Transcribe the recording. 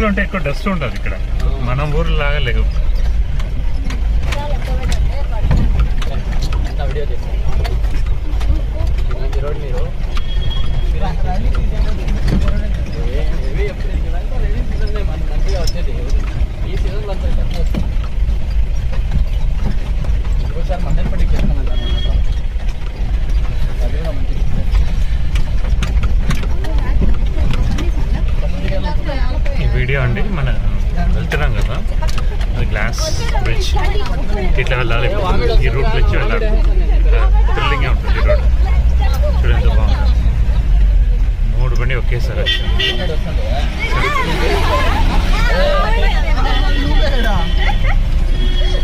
ఊర్లో ఉంటే ఎక్కువ డస్ట్ ఉంటుంది ఇక్కడ, మనం ఊర్లో లాగా లేవు. వీడియో చేస్తాను రోడ్ మీరు మంచిగా వచ్చేది ఈ సీజన్లో అంతా తక్కువ వస్తుంది. ఇంకోసారి మండలపల్లికి చేస్తాను అది కూడా మంచిగా. ఈ వీడియో అండి మన వెళ్తున్నాం కదా, అది గ్లాస్ బ్రిడ్జ్, ఇట్లా వెళ్ళాలి, ఈ రూట్ వచ్చి వెళ్ళాలి. థ్రిల్లింగ్గా ఉంటుంది ఈ రోడ్. చూడండి ఎంత బాగుంది, 3 బండి ఒకేసారి వచ్చాయి.